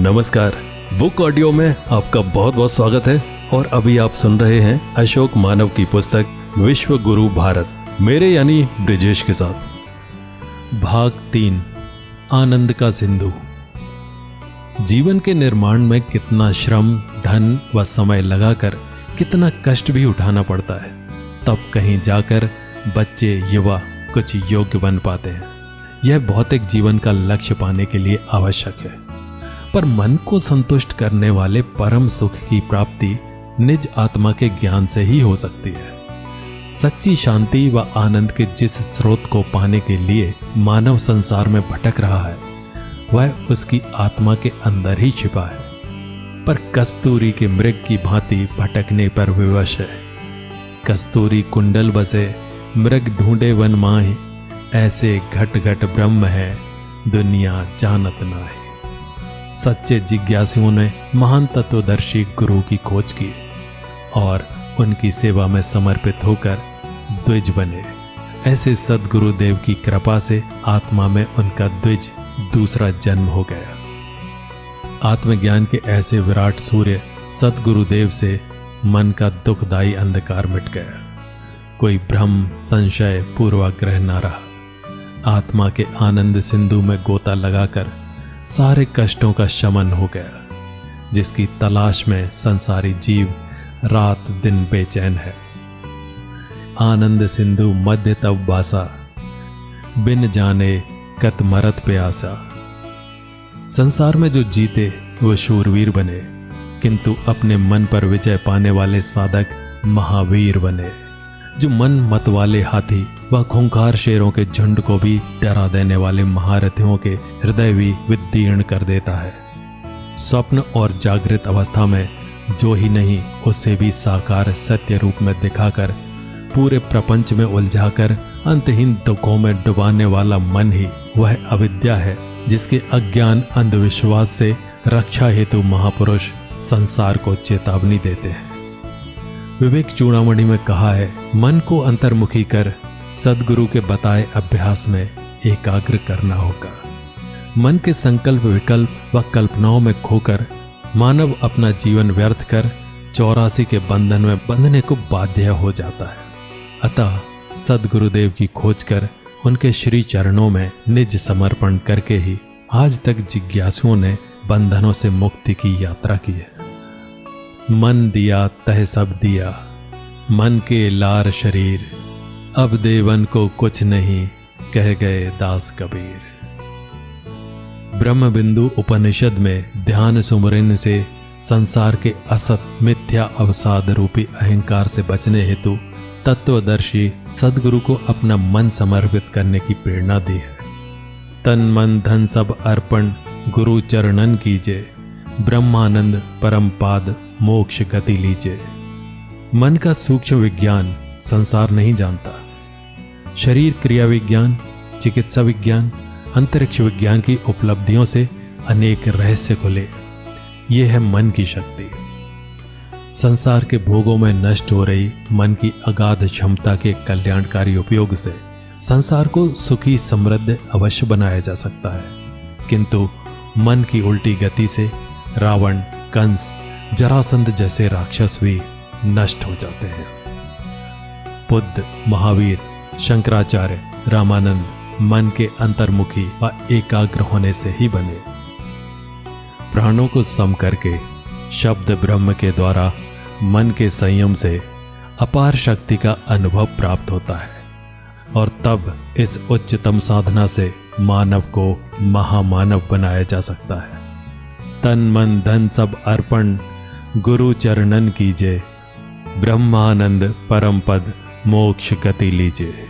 नमस्कार। Book audio में आपका बहुत बहुत स्वागत है और अभी आप सुन रहे हैं अशोक मानव की पुस्तक विश्व गुरु भारत, मेरे यानी ब्रिजेश के साथ। भाग 3, आनंद का सिंधु। जीवन के निर्माण में कितना श्रम, धन व समय लगाकर कितना कष्ट भी उठाना पड़ता है, तब कहीं जाकर बच्चे, युवा कुछ योग्य बन पाते हैं। यह भौतिक जीवन का लक्ष्य पाने के लिए आवश्यक है, पर मन को संतुष्ट करने वाले परम सुख की प्राप्ति निज आत्मा के ज्ञान से ही हो सकती है। सच्ची शांति व आनंद के जिस स्रोत को पाने के लिए मानव संसार में भटक रहा है, वह उसकी आत्मा के अंदर ही छिपा है, पर कस्तूरी के मृग की भांति भटकने पर विवश है। कस्तूरी कुंडल बसे, मृग ढूंढे वन माहे, ऐसे घट घट ब्रह्म है, दुनिया जानत नाहे। सच्चे जिज्ञासुओं ने महान तत्वदर्शी गुरु की खोज की और उनकी सेवा में समर्पित होकर द्विज बने। ऐसे सद्गुरुदेव की कृपा से आत्मा में उनका द्विज दूसरा जन्म हो गया। आत्मज्ञान के ऐसे विराट सूर्य सद्गुरुदेव से मन का दुखदायी अंधकार मिट गया। कोई भ्रम, संशय, पूर्वाग्रह न रहा। आत्मा के आनंद सिंधु में गोता लगाकर सारे कष्टों का शमन हो गया, जिसकी तलाश में संसारी जीव रात दिन बेचैन है। आनंद सिंधु मध्य तब बासा, बिन जाने कत मरत प्यासा। संसार में जो जीते वो शूरवीर बने, किंतु अपने मन पर विजय पाने वाले साधक महावीर बने। जो मन मत वाले हाथी व खूंखार शेरों के झुंड को भी डरा देने वाले महारथियों के हृदय भी विदीर्ण कर देता है। स्वप्न और जागृत अवस्था में जो ही नहीं, उसे भी साकार सत्य रूप में दिखाकर पूरे प्रपंच में उलझाकर अंतहीन दुखों में डुबाने वाला मन ही वह अविद्या है, जिसके अज्ञान अंधविश्वास से रक्षा हेतु महापुरुष संसार को चेतावनी देते हैं। विवेक चूड़ामणि में कहा है, मन को अंतर्मुखी कर सद्गुरु के बताए अभ्यास में एकाग्र करना होगा। मन के संकल्प, विकल्प व कल्पनाओं में खोकर मानव अपना जीवन व्यर्थ कर 84 के बंधन में बंधने को बाध्य हो जाता है। अतः सद्गुरुदेव की खोज कर उनके श्री चरणों में निज समर्पण करके ही आज तक जिज्ञासुओं ने बंधनों से मुक्ति की यात्रा की है। मन दिया तह सब दिया, मन के लार शरीर, अब देवन को कुछ नहीं, कह गए दास कबीर। ब्रह्म बिंदु उपनिषद में ध्यान सुमरन से संसार के असत मिथ्या अवसाद रूपी अहंकार से बचने हेतु तत्वदर्शी सद्गुरु को अपना मन समर्पित करने की प्रेरणा दी है। तन मन धन सब अर्पण गुरु चरणन कीजे, ब्रह्मानंद परम पाद मोक्ष गति लीजिए। मन का सूक्ष्म विज्ञान संसार नहीं जानता। शरीर क्रिया विज्ञान, चिकित्सा विज्ञान, अंतरिक्ष विज्ञान की उपलब्धियों से अनेक रहस्य खुले। ये है मन की शक्ति। संसार के भोगों में नष्ट हो रही मन की अगाध क्षमता के कल्याणकारी उपयोग से संसार को सुखी समृद्ध अवश्य बनाया जा सकता है, किंतु मन की उल्टी गति से रावण, कंस, जरासंध जैसे राक्षस भी नष्ट हो जाते हैं। बुद्ध, महावीर, शंकराचार्य, रामानंद मन के अंतर्मुखी व एकाग्र होने से ही बने। प्राणों को सम करके शब्द ब्रह्म के द्वारा मन के संयम से अपार शक्ति का अनुभव प्राप्त होता है, और तब इस उच्चतम साधना से मानव को महामानव बनाया जा सकता है। तन मन धन सब अर्पण गुरु चरणन कीजे, ब्रह्मानंद परम पद मोक्ष गति लीजिए।